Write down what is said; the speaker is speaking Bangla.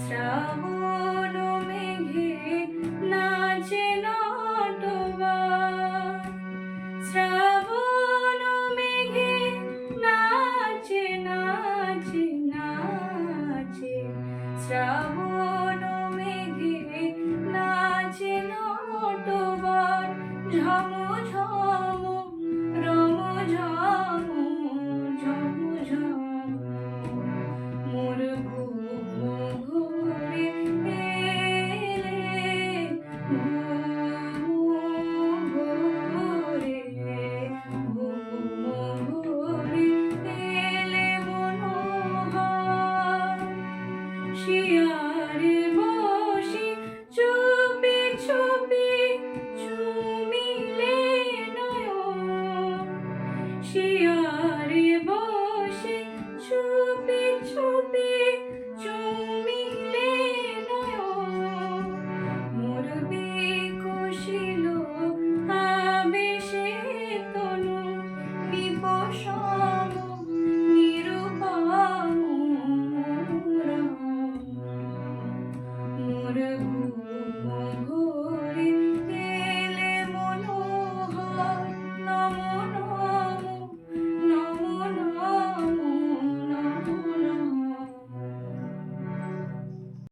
শ্রাবণ মেঘে নাচে নটবর, শ্রাবণ মেঘে নাচে নাচে নাচে, শ্রাবণ মেঘে নাচে নটবর, ঝম ঝম রম ঝম ঝম ঝম, মোর ঘুম ঘুরে এলে ঘুম ঘুরে, ঘুম ঘুরে এলে মনোহর, শিয়ারে বসে চুপি চুপি চুমিলে নয়ন, শিয়ারে বসে চুপি চুপি চুমিলে নয়ন, মোর বিকশিল আবেশে তনু, বিপশম নিরুপম রম, মোর